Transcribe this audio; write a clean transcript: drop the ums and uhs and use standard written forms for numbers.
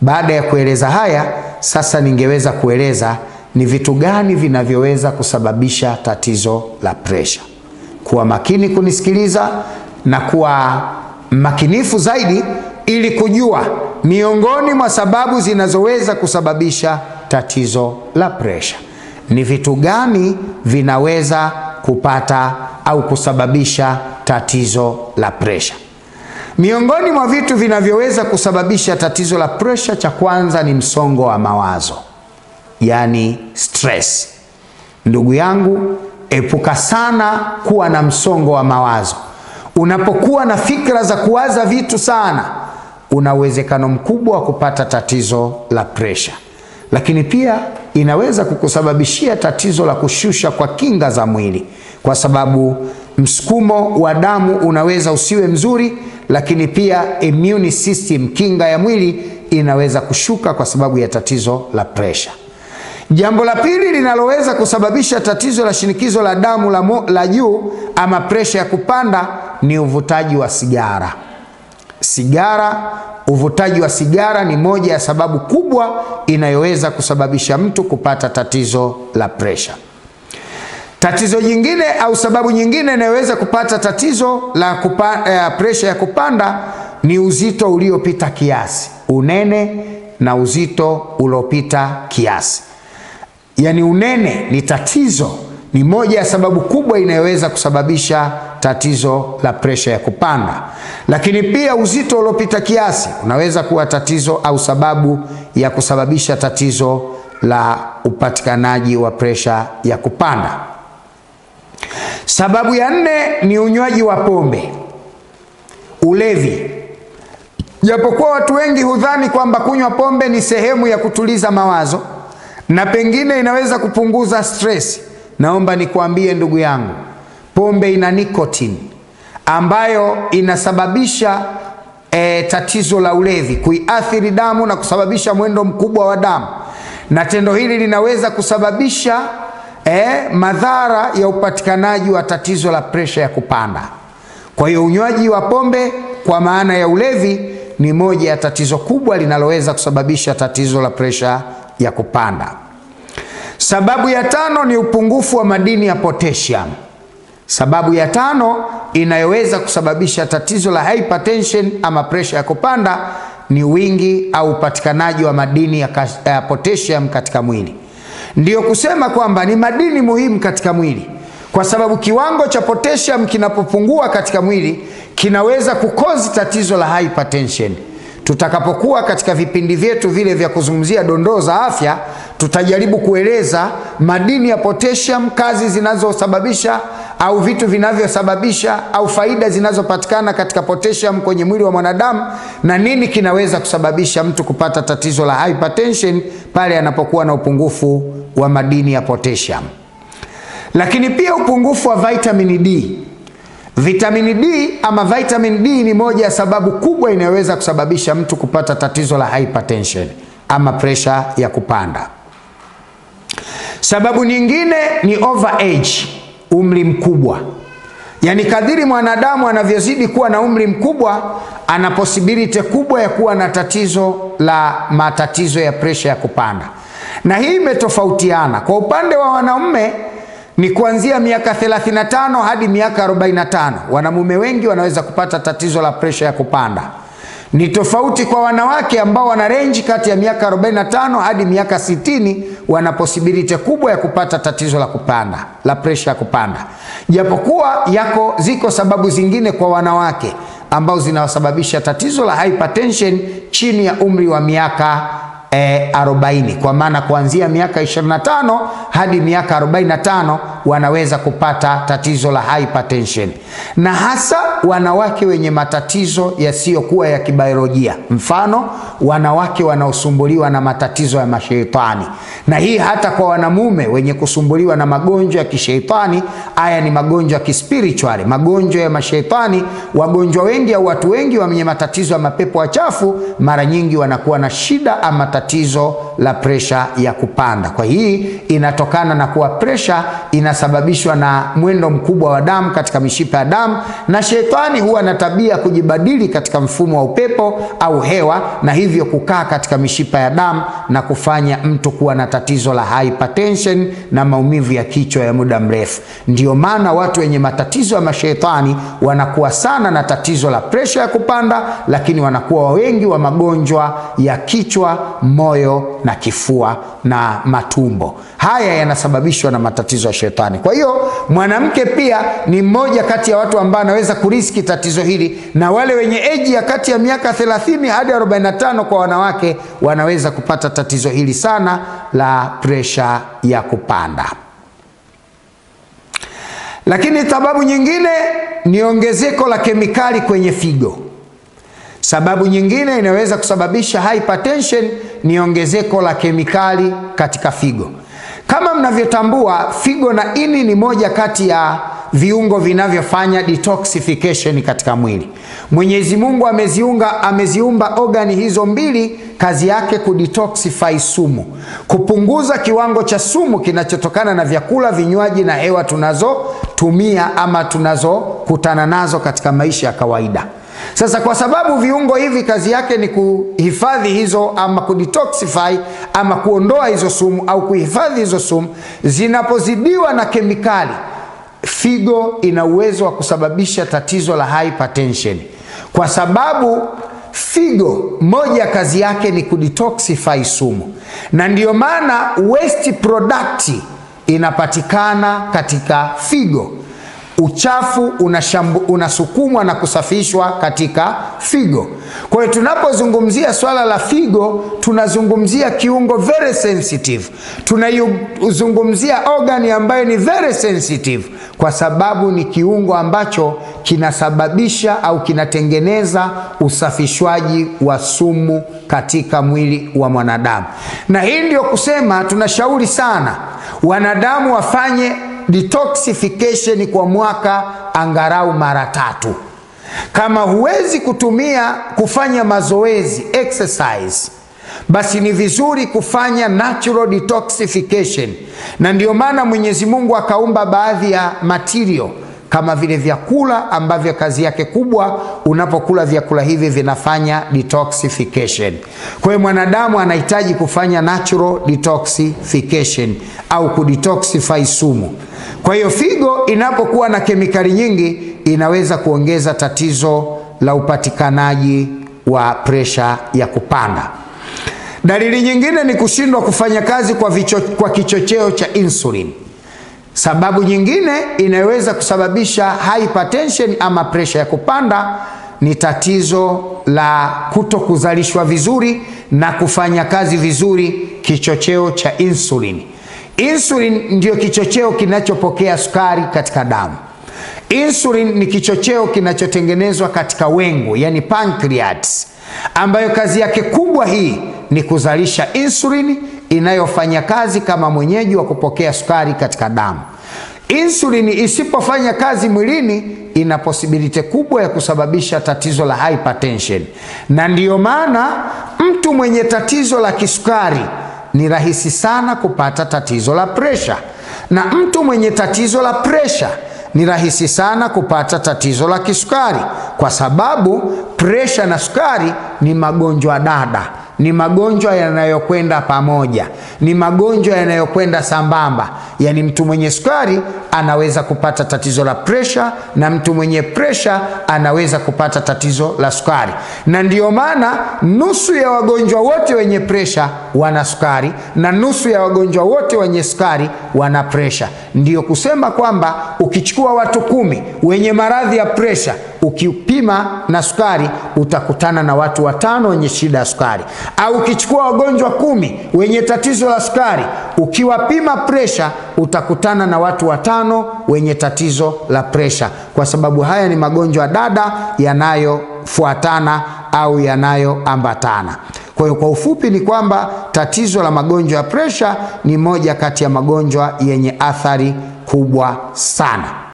Baada ya kueleza haya, sasa ningeweza kueleza ni vitu gani vinavyoweza kusababisha tatizo la presha. Kuwa makini kunisikiliza na kuwa makinifu zaidi ili kujua miongoni mwa sababu zinazoweza kusababisha tatizo la presha. Ni vitu gani vinaweza kupata au kusababisha tatizo la presha? Miongoni mwa vitu vinavyoweza kusababisha tatizo la presha, cha kwanza ni msongo wa mawazo, yani stress. Ndugu yangu, epuka sana kuwa na msongo wa mawazo. Unapokuwa na fikra za kuwaza vitu sana, una uwezekano mkubwa wa kupata tatizo la presha. Lakini pia inaweza kukusababishia tatizo la kushusha kwa kinga za mwili, kwa sababu msukumo wa damu unaweza usiwe mzuri, lakini pia immune system, kinga ya mwili, inaweza kushuka kwa sababu ya tatizo la presha. Jambo la pili linaloweza kusababisha tatizo la shinikizo la damu la juu ama presha ya kupanda ni uvutaji wa sigara. Uvutaji wa sigara ni moja ya sababu kubwa inayoweza kusababisha mtu kupata tatizo la presha. Tatizo jingine au sababu nyingine inayoweza kupata tatizo la presha ya kupanda ni uzito uliopita kiasi, unene na uzito uliopita kiasi. Yani unene ni tatizo, ni moja ya sababu kubwa inayoweza kusababisha tatizo la presha ya kupanda. Lakini pia uzito uliopita kiasi unaweza kuwa tatizo au sababu ya kusababisha tatizo la upatikanaji wa presha ya kupanda. Sababu ya 4 ni unywaji wa pombe, ulevi. Japokuwa watu wengi hudhani kwamba kunywa pombe ni sehemu ya kutuliza mawazo na pengine inaweza kupunguza stress, naomba nikuambie ndugu yangu, pombe ina nicotine ambayo inasababisha tatizo la ulevi, kuiathiri damu na kusababisha mwendo mkubwa wa damu, na tendo hili linaweza kusababisha madhara ya upatikanaji wa tatizo la presha ya kupanda. Kwa hiyo unywaji wa pombe kwa maana ya ulevi ni moja ya tatizo kubwa linaloweza kusababisha tatizo la presha ya kupanda. Sababu ya 5 ni upungufu wa madini ya potassium. Sababu ya 5 inayoweza kusababisha tatizo la hypertension ama presha ya kupanda ni wingi au upatikanaji wa madini ya potassium katika mwili. Ndiyo kusema kwamba ni madini muhimu katika mwili, kwa sababu kiwango cha potassium kinapopungua katika mwili kinaweza kukozi tatizo la hypertension. Tutakapokuwa katika vipindi vyetu vile vya kuzungumzia dondoo za afya, tutajaribu kueleza madini ya potassium, kazi zinazosababisha au vitu vinavyosababisha au faida zinazopatikana katika potassium kwenye mwili wa mwanadamu, na nini kinaweza kusababisha mtu kupata tatizo la hypertension pale anapokuwa na upungufu wa madini ya potassium. Lakini pia upungufu wa vitamin D. Vitamin D ama vitamin D ni moja ya sababu kubwa inayoweza kusababisha mtu kupata tatizo la hypertension ama presha ya kupanda. Sababu nyingine ni overage, umri mkubwa. Yani kadiri mwanadamu anavyozidi kuwa na umri mkubwa, ana possibility kubwa ya kuwa na matatizo ya presha ya kupanda. Na hii imetofautiana. Kwa upande wa wanaume ni kuanzia miaka 35 hadi miaka 45. Wanamume wengi wanaweza kupata tatizo la presha ya kupanda. Ni tofauti kwa wanawake ambao wana range kati ya miaka 45 hadi miaka 60, wana possibility kubwa ya kupata tatizo la kupanda, la presha ya kupanda. Japokuwa ziko sababu zingine kwa wanawake ambao zinawasababisha tatizo la hypertension chini ya umri wa miaka 40, kwa maana kuanzia miaka 25 hadi miaka 45 wanaweza kupata tatizo la hypertension, na hasa wanawake wenye matatizo yasiyokuwa ya kibiolojia, mfano wanawake wanaosumbuliwa na matatizo ya mashaitani. Na hii hata kwa wanamume wenye kusumbuliwa na magonjwa ya kishaitani, haya ni magonjwa ya kispiritual, magonjwa ya mashaitani. Wagonjwa wengi au watu wengi wenye matatizo ya mapepo wachafu mara nyingi wanakuwa na shida ama tatizo la presha ya kupanda. Kwa hii inatokana na kuwa presha inasababishwa na mwendo mkubwa wa damu katika mishipa ya damu, na shetani huwa na tabia kujibadili katika mfumo wa upepo au hewa, na hivyo kukaa katika mishipa ya damu na kufanya mtu kuwa na tatizo la hypertension na maumivu ya kichwa ya muda mrefu. Ndio maana watu wenye matatizo ya mashetani wanakuwa sana na tatizo la presha ya kupanda, lakini wanakuwa wengi wa magonjwa ya kichwa, moyo na kifua na matumbo. Haya yanasababishwa na matatizo ya shetani. Kwa hiyo mwanamke pia ni mmoja kati ya watu ambao anaweza kuriski tatizo hili, na wale wenye eji ya kati ya miaka 30 hadi 45 kwa wanawake wanaweza kupata tatizo hili sana la presha ya kupanda. Lakini sababu nyingine ni ongezeko la kemikali kwenye figo. Sababu nyingine inaweza kusababisha hypertension ni ongezeko la kemikali katika figo. Kama mnavyotambua, figo na ini ni moja kati ya viungo vinavyofanya detoxification katika mwili. Mwenyezi Mungu ameziumba organi hizo mbili, kazi yake kudetoxify sumu, kupunguza kiwango cha sumu kinachotokana na vyakula, vinywaji na hewa tunazotumia ama tunazokutana nazo katika maisha ya kawaida. Sasa kwa sababu viungo hivi kazi yake ni kuhifadhi hizo ama kudetoxify ama kuondoa hizo sumu au kuhifadhi hizo sumu, zinapozidiwa na kemikali, figo ina uwezo wa kusababisha tatizo la hypertension, kwa sababu figo moja kazi yake ni kudetoxify sumu, na ndiyo maana waste product inapatikana katika figo. Uchafu unasukumwa na kusafishwa katika figo. Kwa hiyo tunapozungumzia swala la figo, tunazungumzia kiungo very sensitive. Tunazungumzia organ ambayo ni very sensitive, kwa sababu ni kiungo ambacho kinasababisha au kinatengeneza usafishwaji wa sumu katika mwili wa mwanadamu. Na hii ndio kusema tunashauri sana wanadamu wafanye detoxification kwa mwaka angalau mara 3. Kama huwezi kufanya mazoezi exercise, basi ni vizuri kufanya natural detoxification. Na ndio maana Mwenyezi Mungu akaumba baadhi ya material kama vile vyakula ambavyo kazi yake kubwa, unapokula vyakula hivi vinafanya detoxification. Kwa hiyo mwanadamu anahitaji kufanya natural detoxification au kudetoxify sumu. Kwa hiyo figo inapokuwa na kemikali nyingi inaweza kuongeza tatizo la upatikanaji wa presha ya kupanda. Dalili nyingine ni kushindwa kufanya kazi kwa kichocheo cha insulin. Sababu nyingine inaweza kusababisha hypertension ama presha ya kupanda ni tatizo la kutokuzalishwa vizuri na kufanya kazi vizuri kichocheo cha insulin. Insulin ndio kichocheo kinachopokea sukari katika damu. Insulin ni kichocheo kinachotengenezwa katika wengo, yani pancreas, ambayo kazi yake kubwa hii ni kuzalisha insulin inayofanya kazi kama mwenyeji wa kupokea sukari katika damu. Insulin isipofanya kazi mwilini, ina possibility kubwa ya kusababisha tatizo la hypertension. Na ndiyo maana mtu mwenye tatizo la kisukari ni rahisi sana kupata tatizo la presha, na mtu mwenye tatizo la presha ni rahisi sana kupata tatizo la kisukari, kwa sababu presha na sukari ni magonjwa dada, ni magonjwa yanayokwenda pamoja, ni magonjwa yanayokwenda sambamba. Yani mtu mwenye sukari anaweza kupata tatizo la presha, na mtu mwenye presha anaweza kupata tatizo la sukari. Na ndiyo maana nusu ya wagonjwa wote wenye presha wana sukari, na nusu ya wagonjwa wote wenye sukari wana presha. Ndiyo kusema kwamba ukichukua watu 10 wenye maradhi ya presha, ukipima na sukari utakutana na watu 5 wenye shida ya sukari. Au ukichukua wagonjwa 10 wenye tatizo la sukari, ukiwapima presha utakutana na watu 5 wenye tatizo la presha, kwa sababu haya ni magonjwa dada yanayofuatana au yanayoambatana. Kwa hiyo kwa ufupi ni kwamba tatizo la magonjwa ya presha ni moja kati ya magonjwa yenye athari kubwa sana.